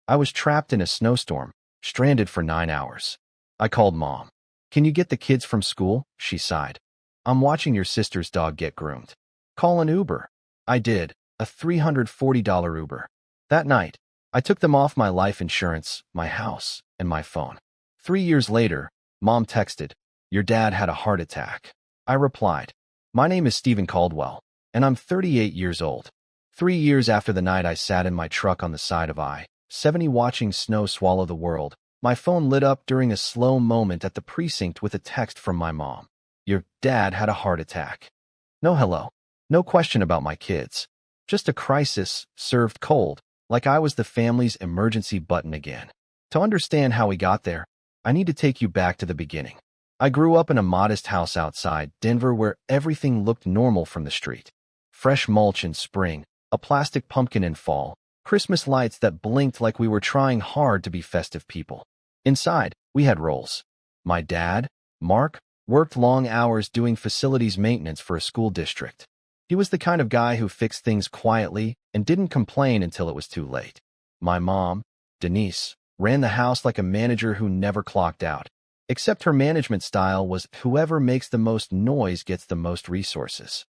I was trapped in a snowstorm, stranded for 9 hours. I called Mom. "Can you get the kids from school?" She sighed. "I'm watching your sister's dog get groomed." "Call an Uber." I did, a $340 Uber. That night, I took them off my life insurance, my house, and my phone. 3 years later, Mom texted, "Your dad had a heart attack." I replied, "My name is Stephen Caldwell, and I'm 38 years old." 3 years after the night I sat in my truck on the side of I-70 watching snow swallow the world, my phone lit up during a slow moment at the precinct with a text from my mom. "Your dad had a heart attack." No hello. No question about my kids. Just a crisis, served cold, like I was the family's emergency button again. To understand how we got there, I need to take you back to the beginning. I grew up in a modest house outside Denver where everything looked normal from the street. Fresh mulch in spring, a plastic pumpkin in fall, Christmas lights that blinked like we were trying hard to be festive people. Inside, we had roles. My dad, Mark, worked long hours doing facilities maintenance for a school district. He was the kind of guy who fixed things quietly and didn't complain until it was too late. My mom, Denise, ran the house like a manager who never clocked out. Except her management style was whoever makes the most noise gets the most resources.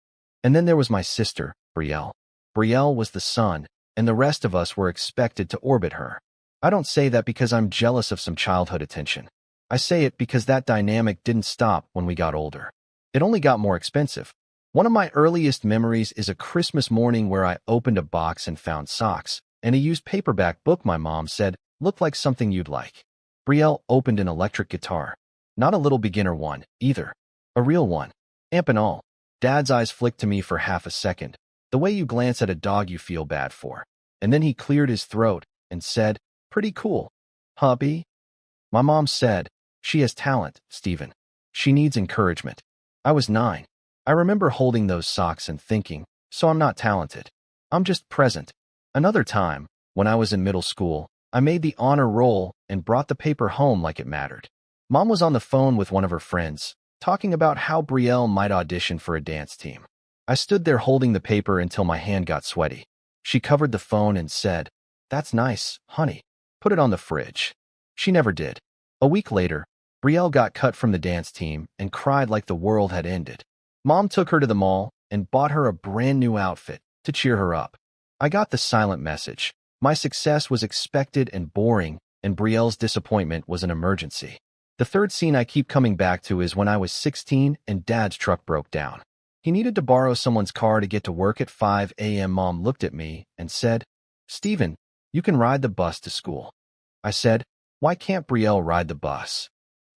And then there was my sister, Brielle. Brielle was the sun, and the rest of us were expected to orbit her. I don't say that because I'm jealous of some childhood attention. I say it because that dynamic didn't stop when we got older. It only got more expensive. One of my earliest memories is a Christmas morning where I opened a box and found socks, and a used paperback book my mom said looked like something you'd like. Brielle opened an electric guitar. Not a little beginner one, either. A real one. Amp and all. Dad's eyes flicked to me for half a second, the way you glance at a dog you feel bad for. And then he cleared his throat and said, "Pretty cool. Hubby?" My mom said, "She has talent, Stephen. She needs encouragement." I was 9. I remember holding those socks and thinking, so I'm not talented. I'm just present. Another time, when I was in middle school, I made the honor roll and brought the paper home like it mattered. Mom was on the phone with one of her friends, talking about how Brielle might audition for a dance team. I stood there holding the paper until my hand got sweaty. She covered the phone and said, "That's nice, honey. Put it on the fridge." She never did. A week later, Brielle got cut from the dance team and cried like the world had ended. Mom took her to the mall and bought her a brand new outfit to cheer her up. I got the silent message. My success was expected and boring, and Brielle's disappointment was an emergency. The third scene I keep coming back to is when I was 16 and Dad's truck broke down. He needed to borrow someone's car to get to work at 5 a.m. Mom looked at me and said, "Stephen, you can ride the bus to school." I said, "Why can't Brielle ride the bus?"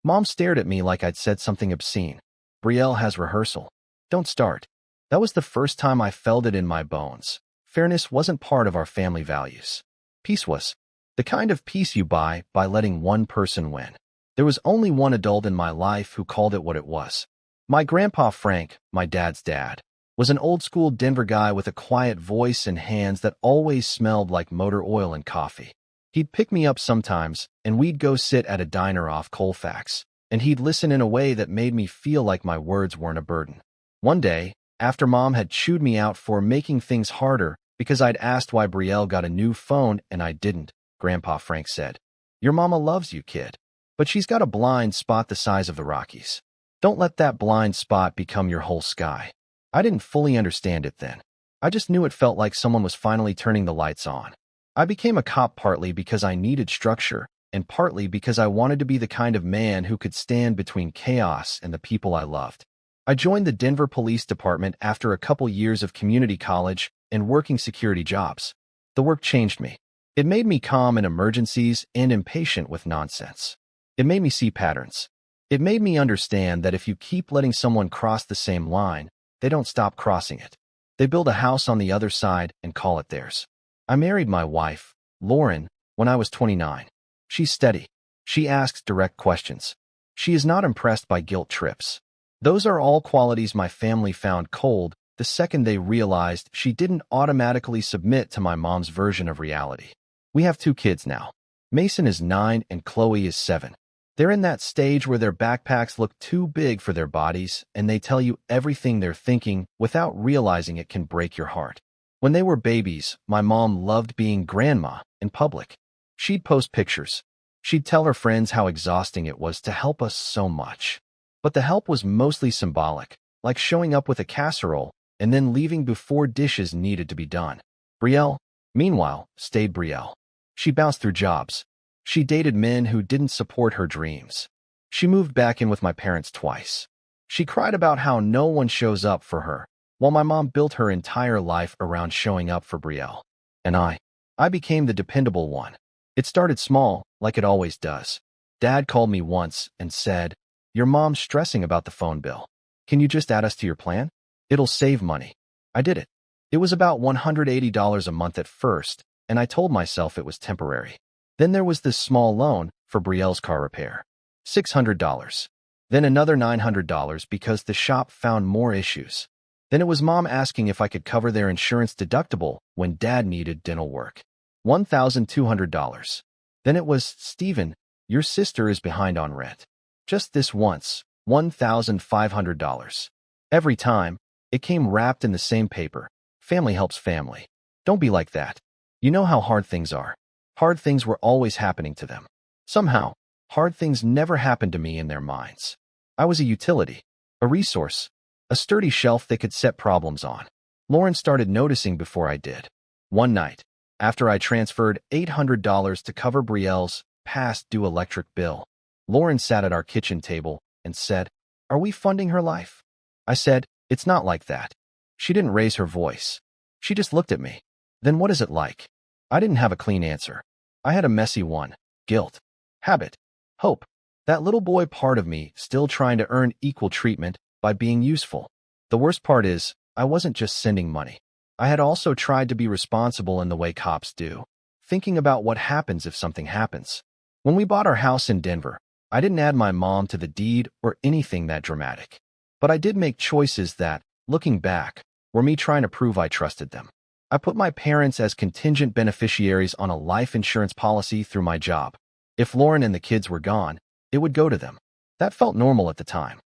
Mom stared at me like I'd said something obscene. "Brielle has rehearsal. Don't start." That was the first time I felt it in my bones. Fairness wasn't part of our family values. Peace was. The kind of peace you buy by letting one person win. There was only one adult in my life who called it what it was. My grandpa Frank, my dad's dad, was an old-school Denver guy with a quiet voice and hands that always smelled like motor oil and coffee. He'd pick me up sometimes, and we'd go sit at a diner off Colfax, and he'd listen in a way that made me feel like my words weren't a burden. One day, after Mom had chewed me out for making things harder because I'd asked why Brielle got a new phone and I didn't, Grandpa Frank said, "Your mama loves you, kid, but she's got a blind spot the size of the Rockies. Don't let that blind spot become your whole sky." I didn't fully understand it then. I just knew it felt like someone was finally turning the lights on. I became a cop partly because I needed structure, and partly because I wanted to be the kind of man who could stand between chaos and the people I loved. I joined the Denver Police Department after a couple years of community college and working security jobs. The work changed me. It made me calm in emergencies and impatient with nonsense. It made me see patterns. It made me understand that if you keep letting someone cross the same line, they don't stop crossing it. They build a house on the other side and call it theirs. I married my wife, Lauren, when I was 29. She's steady. She asks direct questions. She is not impressed by guilt trips. Those are all qualities my family found cold the second they realized she didn't automatically submit to my mom's version of reality. We have 2 kids now. Mason is 9 and Chloe is 7. They're in that stage where their backpacks look too big for their bodies and they tell you everything they're thinking without realizing it can break your heart. When they were babies, my mom loved being grandma in public. She'd post pictures. She'd tell her friends how exhausting it was to help us so much. But the help was mostly symbolic, like showing up with a casserole and then leaving before dishes needed to be done. Brielle, meanwhile, stayed Brielle. She bounced through jobs. She dated men who didn't support her dreams. She moved back in with my parents twice. She cried about how no one shows up for her, while my mom built her entire life around showing up for Brielle. And I became the dependable one. It started small, like it always does. Dad called me once and said, "Your mom's stressing about the phone bill. Can you just add us to your plan? It'll save money." I did it. It was about $180 a month at first, and I told myself it was temporary. Then there was this small loan for Brielle's car repair. $600. Then another $900 because the shop found more issues. Then it was Mom asking if I could cover their insurance deductible when Dad needed dental work. $1,200. Then it was, "Stephen, your sister is behind on rent." Just this once, $1,500. Every time, it came wrapped in the same paper. Family helps family. Don't be like that. You know how hard things are. Hard things were always happening to them. Somehow, hard things never happened to me in their minds. I was a utility, a resource, a sturdy shelf they could set problems on. Lauren started noticing before I did. One night, after I transferred $800 to cover Brielle's past due electric bill, Lauren sat at our kitchen table and said, "Are we funding her life?" I said, "It's not like that." She didn't raise her voice. She just looked at me. "Then what is it like?" I didn't have a clean answer. I had a messy one. Guilt. Habit. Hope. That little boy part of me still trying to earn equal treatment by being useful. The worst part is, I wasn't just sending money. I had also tried to be responsible in the way cops do, thinking about what happens if something happens. When we bought our house in Denver, I didn't add my mom to the deed or anything that dramatic. But I did make choices that, looking back, were me trying to prove I trusted them. I put my parents as contingent beneficiaries on a life insurance policy through my job. If Lauren and the kids were gone, it would go to them. That felt normal at the time.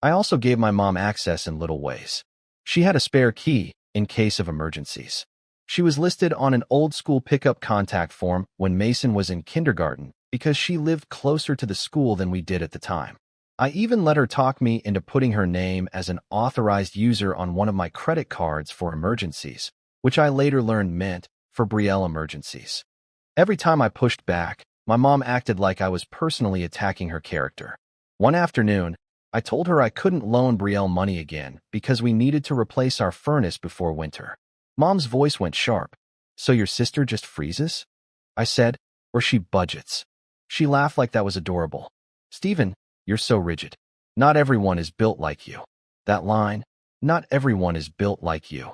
I also gave my mom access in little ways. She had a spare key in case of emergencies. She was listed on an old-school pickup contact form when Mason was in kindergarten because she lived closer to the school than we did at the time. I even let her talk me into putting her name as an authorized user on one of my credit cards for emergencies, which I later learned meant for Brielle emergencies. Every time I pushed back, my mom acted like I was personally attacking her character. One afternoon, I told her I couldn't loan Brielle money again because we needed to replace our furnace before winter. Mom's voice went sharp. "So your sister just freezes?" I said, "Or she budgets." She laughed like that was adorable. "Stephen, you're so rigid. Not everyone is built like you." That line, "not everyone is built like you,"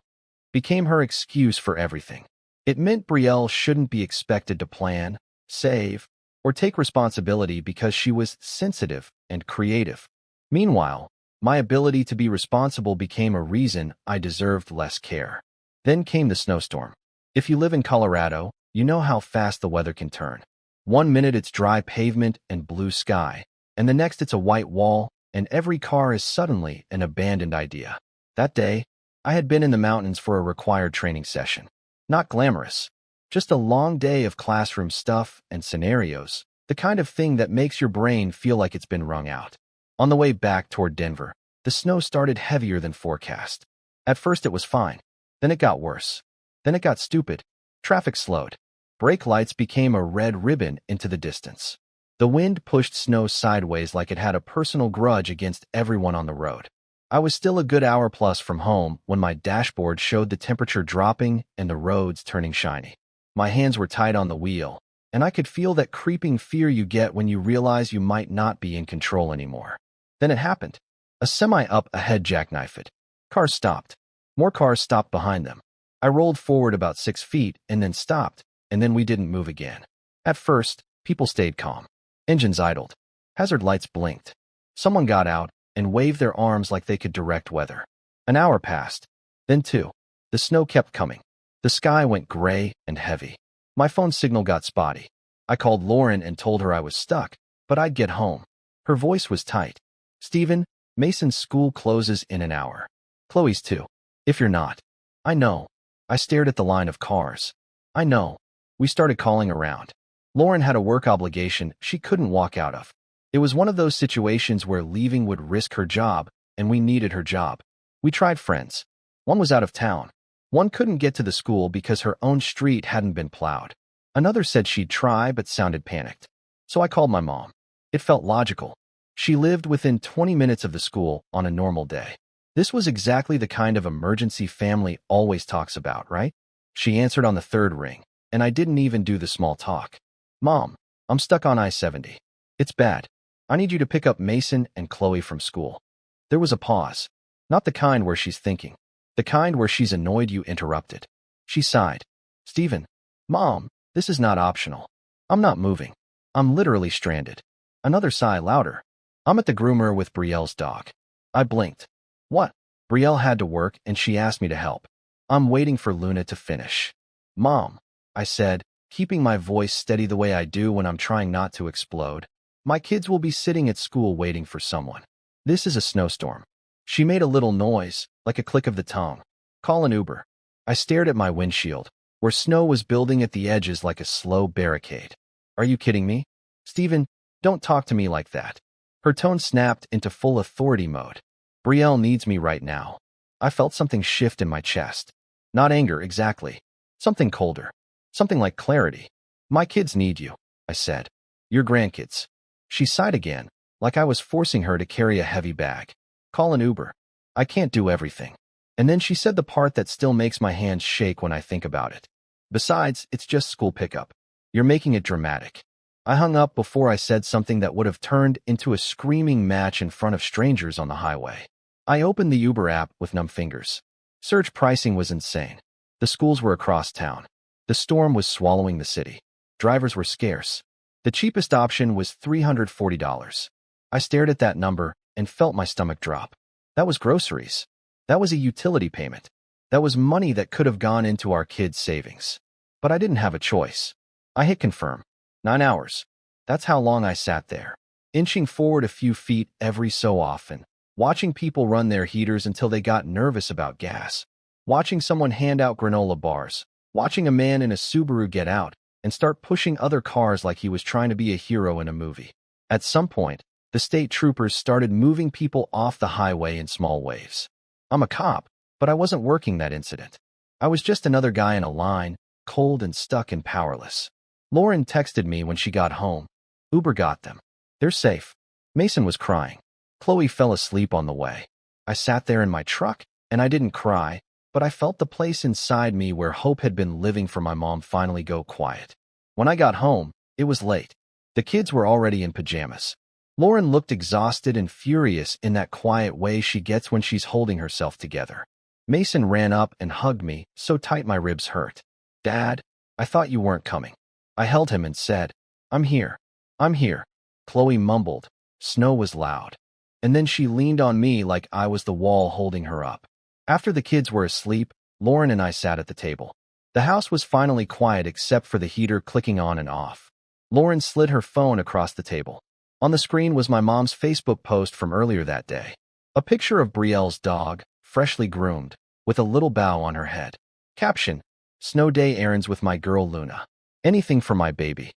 became her excuse for everything. It meant Brielle shouldn't be expected to plan, save, or take responsibility because she was sensitive and creative. Meanwhile, my ability to be responsible became a reason I deserved less care. Then came the snowstorm. If you live in Colorado, you know how fast the weather can turn. One minute it's dry pavement and blue sky, and the next it's a white wall, and every car is suddenly an abandoned idea. That day, I had been in the mountains for a required training session. Not glamorous, just a long day of classroom stuff and scenarios, the kind of thing that makes your brain feel like it's been wrung out. On the way back toward Denver, the snow started heavier than forecast. At first it was fine. Then it got worse. Then it got stupid. Traffic slowed. Brake lights became a red ribbon into the distance. The wind pushed snow sideways like it had a personal grudge against everyone on the road. I was still a good hour plus from home when my dashboard showed the temperature dropping and the roads turning shiny. My hands were tight on the wheel, and I could feel that creeping fear you get when you realize you might not be in control anymore. Then it happened. A semi up ahead jackknifed it. Cars stopped. More cars stopped behind them. I rolled forward about 6 feet and then stopped, and then we didn't move again. At first, people stayed calm. Engines idled. Hazard lights blinked. Someone got out and waved their arms like they could direct weather. An hour passed. Then 2. The snow kept coming. The sky went gray and heavy. My phone signal got spotty. I called Lauren and told her I was stuck, but I'd get home. Her voice was tight. "Stephen, Mason's school closes in an hour. Chloe's too. If you're not." "I know." I stared at the line of cars. "I know." We started calling around. Lauren had a work obligation she couldn't walk out of. It was one of those situations where leaving would risk her job, and we needed her job. We tried friends. One was out of town. One couldn't get to the school because her own street hadn't been plowed. Another said she'd try but sounded panicked. So I called my mom. It felt logical. She lived within 20 minutes of the school on a normal day. This was exactly the kind of emergency family always talks about, right? She answered on the third ring, and I didn't even do the small talk. Mom, I'm stuck on I-70. It's bad. I need you to pick up Mason and Chloe from school. There was a pause. Not the kind where she's thinking. The kind where she's annoyed you interrupted. She sighed. Stephen, Mom, this is not optional. I'm not moving. I'm literally stranded. Another sigh louder. I'm at the groomer with Brielle's dog. I blinked. What? Brielle had to work and she asked me to help. I'm waiting for Luna to finish. Mom, I said, keeping my voice steady the way I do when I'm trying not to explode. My kids will be sitting at school waiting for someone. This is a snowstorm. She made a little noise, like a click of the tongue. Call an Uber. I stared at my windshield, where snow was building at the edges like a slow barricade. Are you kidding me? Stephen, don't talk to me like that. Her tone snapped into full authority mode. Brielle needs me right now. I felt something shift in my chest. Not anger, exactly. Something colder. Something like clarity. My kids need you, I said. Your grandkids. She sighed again, like I was forcing her to carry a heavy bag. Call an Uber. I can't do everything. And then she said the part that still makes my hands shake when I think about it. Besides, it's just school pickup. You're making it dramatic. I hung up before I said something that would have turned into a screaming match in front of strangers on the highway. I opened the Uber app with numb fingers. Surge pricing was insane. The schools were across town. The storm was swallowing the city. Drivers were scarce. The cheapest option was $340. I stared at that number and felt my stomach drop. That was groceries. That was a utility payment. That was money that could have gone into our kids' savings. But I didn't have a choice. I hit confirm. 9 hours. That's how long I sat there, inching forward a few feet every so often, watching people run their heaters until they got nervous about gas, watching someone hand out granola bars, watching a man in a Subaru get out and start pushing other cars like he was trying to be a hero in a movie. At some point, the state troopers started moving people off the highway in small waves. I'm a cop, but I wasn't working that incident. I was just another guy in a line, cold and stuck and powerless. Lauren texted me when she got home. Uber got them. They're safe. Mason was crying. Chloe fell asleep on the way. I sat there in my truck, and I didn't cry, but I felt the place inside me where hope had been living for my mom finally go quiet. When I got home, it was late. The kids were already in pajamas. Lauren looked exhausted and furious in that quiet way she gets when she's holding herself together. Mason ran up and hugged me so tight my ribs hurt. Dad, I thought you weren't coming. I held him and said, I'm here. I'm here. Chloe mumbled. Snow was loud. And then she leaned on me like I was the wall holding her up. After the kids were asleep, Lauren and I sat at the table. The house was finally quiet except for the heater clicking on and off. Lauren slid her phone across the table. On the screen was my mom's Facebook post from earlier that day. A picture of Brielle's dog, freshly groomed, with a little bow on her head. Caption, Snow day errands with my girl Luna. Anything for my baby.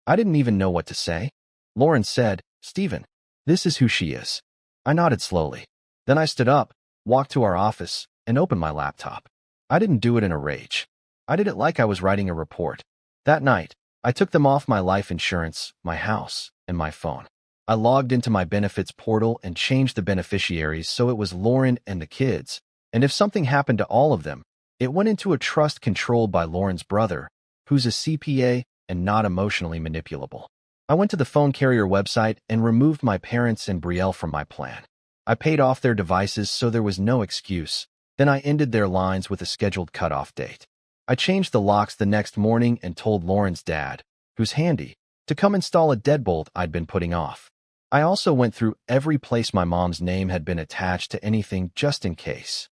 I didn't even know what to say. Lauren said, Stephen, this is who she is. I nodded slowly. Then I stood up, walked to our office, and opened my laptop. I didn't do it in a rage. I did it like I was writing a report. That night, I took them off my life insurance, my house, and my phone. I logged into my benefits portal and changed the beneficiaries so it was Lauren and the kids, and if something happened to all of them, it went into a trust controlled by Lauren's brother, who's a CPA and not emotionally manipulable. I went to the phone carrier website and removed my parents and Brielle from my plan. I paid off their devices so there was no excuse. Then I ended their lines with a scheduled cutoff date. I changed the locks the next morning and told Lauren's dad, who's handy, to come install a deadbolt I'd been putting off. I also went through every place my mom's name had been attached to anything just in case.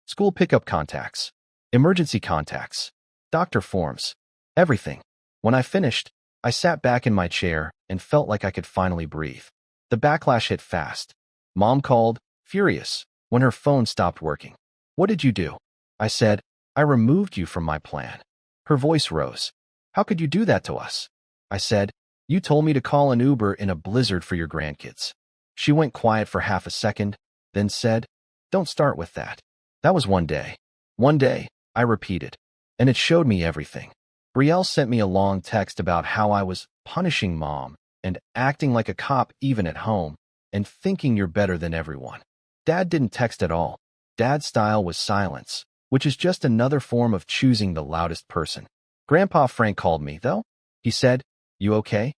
School pickup contacts, emergency contacts, doctor forms, everything. When I finished, I sat back in my chair and felt like I could finally breathe. The backlash hit fast. Mom called, furious, when her phone stopped working. What did you do? I said, I removed you from my plan. Her voice rose. How could you do that to us? I said. You told me to call an Uber in a blizzard for your grandkids. She went quiet for half a second, then said, Don't start with that. That was one day. One day, I repeated. And it showed me everything. Brielle sent me a long text about how I was punishing Mom and acting like a cop even at home and thinking you're better than everyone. Dad didn't text at all. Dad's style was silence, which is just another form of choosing the loudest person. Grandpa Frank called me, though. He said, You okay?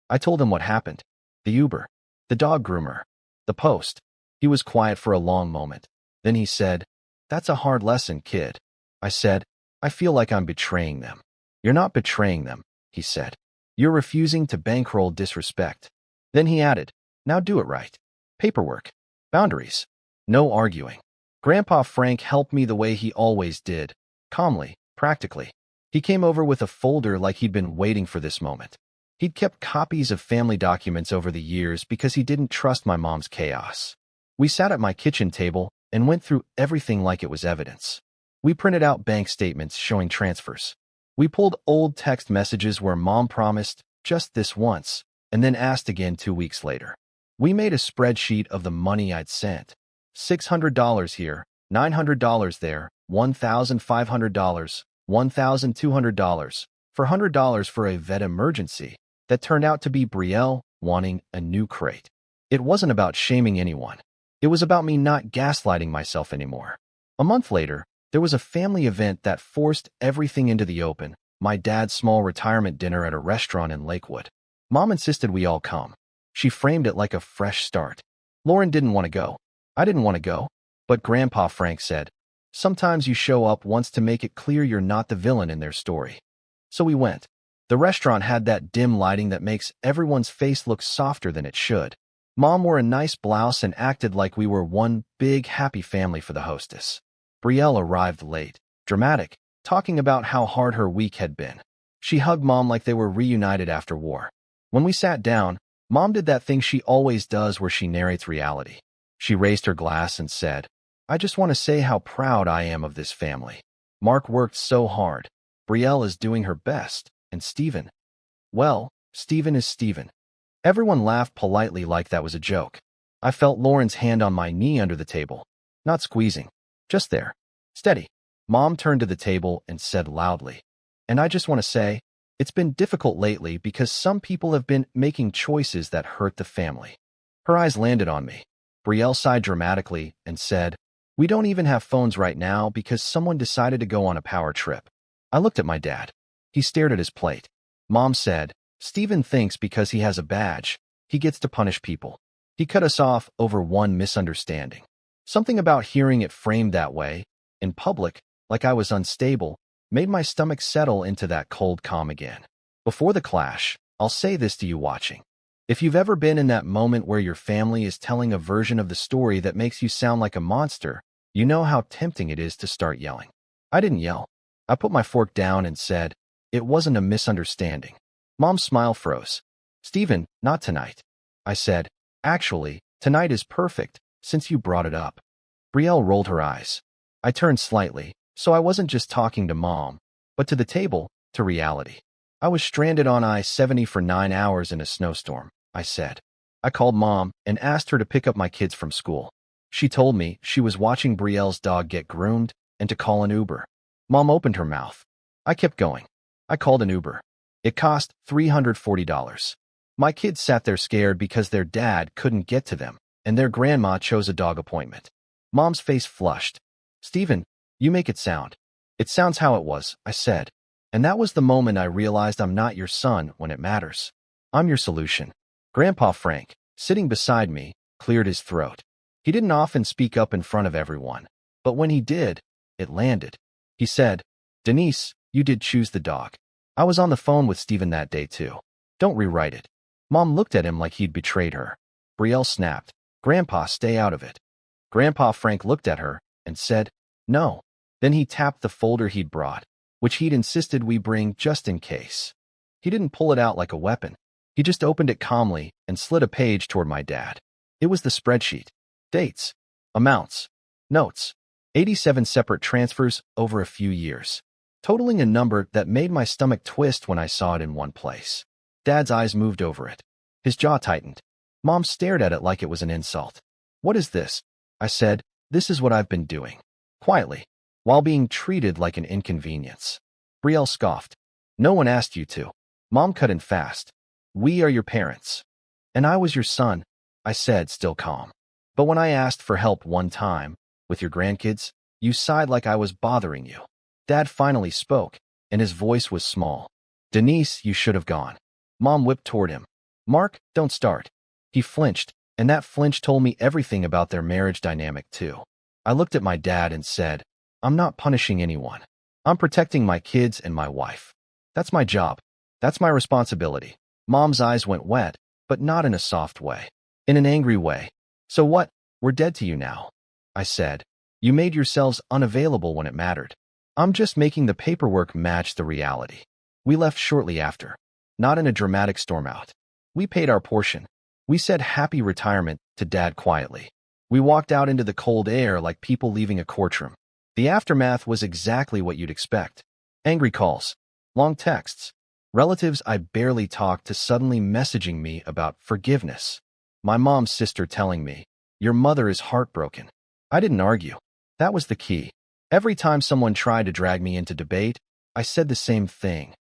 I told him what happened. The Uber. The dog groomer. The post. He was quiet for a long moment. Then he said, That's a hard lesson, kid. I said, I feel like I'm betraying them. You're not betraying them, he said. You're refusing to bankroll disrespect. Then he added, Now do it right. Paperwork. Boundaries. No arguing. Grandpa Frank helped me the way he always did. Calmly, practically. He came over with a folder like he'd been waiting for this moment. He'd kept copies of family documents over the years because he didn't trust my mom's chaos. We sat at my kitchen table and went through everything like it was evidence. We printed out bank statements showing transfers. We pulled old text messages where Mom promised just this once and then asked again 2 weeks later. We made a spreadsheet of the money I'd sent. $600 here, $900 there, $1,500, $1,200, $400 for a vet emergency that turned out to be Brielle wanting a new crate. It wasn't about shaming anyone. It was about me not gaslighting myself anymore. A month later, there was a family event that forced everything into the open, my dad's small retirement dinner at a restaurant in Lakewood. Mom insisted we all come. She framed it like a fresh start. Lauren didn't want to go. I didn't want to go. But Grandpa Frank said, Sometimes you show up once to make it clear you're not the villain in their story. So we went. The restaurant had that dim lighting that makes everyone's face look softer than it should. Mom wore a nice blouse and acted like we were one big happy family for the hostess. Brielle arrived late, dramatic, talking about how hard her week had been. She hugged Mom like they were reunited after war. When we sat down, Mom did that thing she always does where she narrates reality. She raised her glass and said, I just want to say how proud I am of this family. Mark worked so hard. Brielle is doing her best. And Stephen? Well, Stephen is Stephen. Everyone laughed politely like that was a joke. I felt Lauren's hand on my knee under the table. Not squeezing. Just there. Steady. Mom turned to the table and said loudly, And I just want to say, it's been difficult lately because some people have been making choices that hurt the family. Her eyes landed on me. Brielle sighed dramatically and said, We don't even have phones right now because someone decided to go on a power trip. I looked at my dad. He stared at his plate. Mom said, Stephen thinks because he has a badge, he gets to punish people. He cut us off over one misunderstanding. Something about hearing it framed that way, in public, like I was unstable, made my stomach settle into that cold calm again. Before the clash, I'll say this to you watching. If you've ever been in that moment where your family is telling a version of the story that makes you sound like a monster, you know how tempting it is to start yelling. I didn't yell. I put my fork down and said, It wasn't a misunderstanding. Mom's smile froze. Stephen, not tonight. I said, Actually, tonight is perfect, since you brought it up. Brielle rolled her eyes. I turned slightly, so I wasn't just talking to Mom, but to the table, to reality. I was stranded on I-70 for 9 hours in a snowstorm, I said. I called Mom and asked her to pick up my kids from school. She told me she was watching Brielle's dog get groomed and to call an Uber. Mom opened her mouth. I kept going. I called an Uber. It cost $340. My kids sat there scared because their dad couldn't get to them, and their grandma chose a dog appointment. Mom's face flushed. Stephen, you make it sound. It sounds how it was, I said. And that was the moment I realized I'm not your son when it matters. I'm your solution. Grandpa Frank, sitting beside me, cleared his throat. He didn't often speak up in front of everyone, but when he did, it landed. He said, Denise, you did choose the dog. I was on the phone with Stephen that day too. Don't rewrite it. Mom looked at him like he'd betrayed her. Brielle snapped, Grandpa, stay out of it. Grandpa Frank looked at her and said, No. Then he tapped the folder he'd brought, which he'd insisted we bring just in case. He didn't pull it out like a weapon. He just opened it calmly and slid a page toward my dad. It was the spreadsheet. Dates. Amounts. Notes. 87 separate transfers over a few years, totaling a number that made my stomach twist when I saw it in one place. Dad's eyes moved over it. His jaw tightened. Mom stared at it like it was an insult. What is this? I said, this is what I've been doing. Quietly, while being treated like an inconvenience. Brielle scoffed. No one asked you to. Mom cut in fast. We are your parents. And I was your son, I said, still calm. But when I asked for help one time, with your grandkids, you sighed like I was bothering you. Dad finally spoke, and his voice was small. Denise, you should have gone. Mom whipped toward him. Mark, don't start. He flinched, and that flinch told me everything about their marriage dynamic too. I looked at my dad and said, I'm not punishing anyone. I'm protecting my kids and my wife. That's my job. That's my responsibility. Mom's eyes went wet, but not in a soft way. In an angry way. So what? We're dead to you now. I said. You made yourselves unavailable when it mattered. I'm just making the paperwork match the reality. We left shortly after. Not in a dramatic storm out. We paid our portion. We said happy retirement to Dad quietly. We walked out into the cold air like people leaving a courtroom. The aftermath was exactly what you'd expect. Angry calls. Long texts. Relatives I barely talked to suddenly messaging me about forgiveness. My mom's sister telling me, your mother is heartbroken. I didn't argue. That was the key. Every time someone tried to drag me into debate, I said the same thing.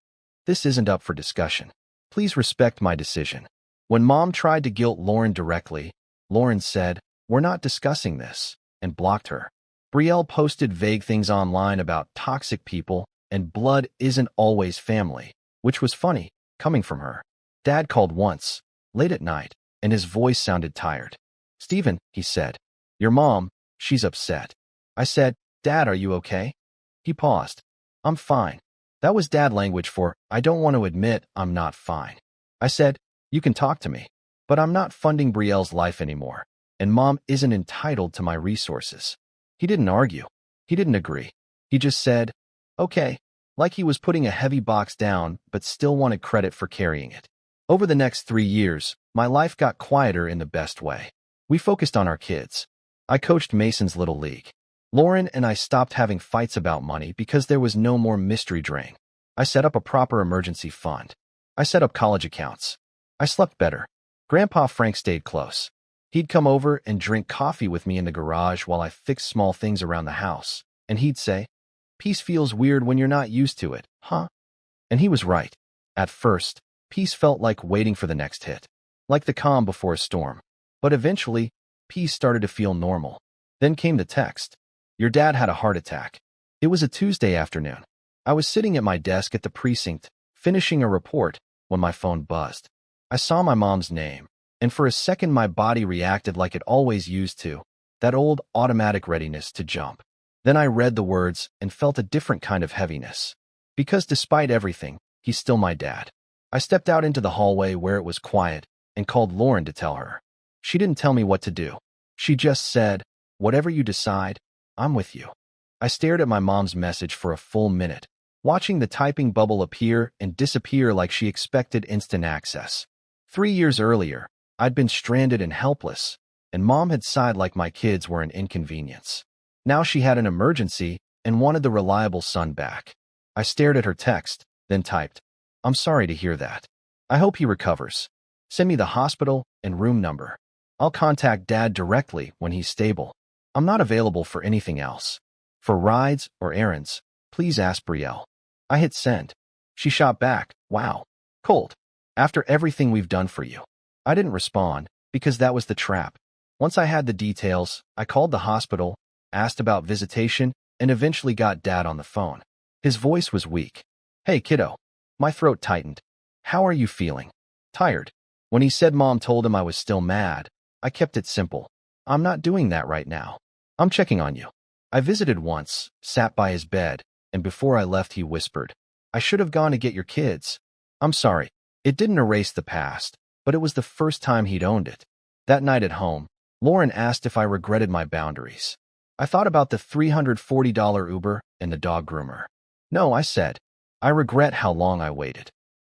This isn't up for discussion. Please respect my decision. When Mom tried to guilt Lauren directly, Lauren said, we're not discussing this, and blocked her. Brielle posted vague things online about toxic people, and blood isn't always family, which was funny, coming from her. Dad called once, late at night, and his voice sounded tired. Stephen, he said, your mom, she's upset. I said, Dad, are you okay? He paused. I'm fine. That was Dad language for, I don't want to admit I'm not fine. I said, you can talk to me, but I'm not funding Brielle's life anymore, and Mom isn't entitled to my resources. He didn't argue. He didn't agree. He just said, okay, like he was putting a heavy box down but still wanted credit for carrying it. Over the next 3 years, my life got quieter in the best way. We focused on our kids. I coached Mason's Little League. Lauren and I stopped having fights about money because there was no more mystery drain. I set up a proper emergency fund. I set up college accounts. I slept better. Grandpa Frank stayed close. He'd come over and drink coffee with me in the garage while I fixed small things around the house, and he'd say, peace feels weird when you're not used to it, huh? And he was right. At first, peace felt like waiting for the next hit, like the calm before a storm. But eventually, peace started to feel normal. Then came the text. Your dad had a heart attack. It was a Tuesday afternoon. I was sitting at my desk at the precinct, finishing a report, when my phone buzzed. I saw my mom's name, and for a second my body reacted like it always used to, that old automatic readiness to jump. Then I read the words and felt a different kind of heaviness. Because despite everything, he's still my dad. I stepped out into the hallway where it was quiet and called Lauren to tell her. She didn't tell me what to do. She just said, whatever you decide, I'm with you. I stared at my mom's message for a full minute, watching the typing bubble appear and disappear like she expected instant access. 3 years earlier, I'd been stranded and helpless, and Mom had sighed like my kids were an inconvenience. Now she had an emergency and wanted the reliable son back. I stared at her text, then typed, I'm sorry to hear that. I hope he recovers. Send me the hospital and room number. I'll contact Dad directly when he's stable. I'm not available for anything else. For rides or errands, please ask Brielle. I hit send. She shot back, wow, cold. After everything we've done for you. I didn't respond, because that was the trap. Once I had the details, I called the hospital, asked about visitation, and eventually got Dad on the phone. His voice was weak. Hey, kiddo. My throat tightened. How are you feeling? Tired. When he said Mom told him I was still mad, I kept it simple. I'm not doing that right now. I'm checking on you. I visited once, sat by his bed, and before I left he whispered, I should have gone to get your kids. I'm sorry. It didn't erase the past, but it was the first time he'd owned it. That night at home, Lauren asked if I regretted my boundaries. I thought about the $340 Uber and the dog groomer. No, I said. I regret how long I waited.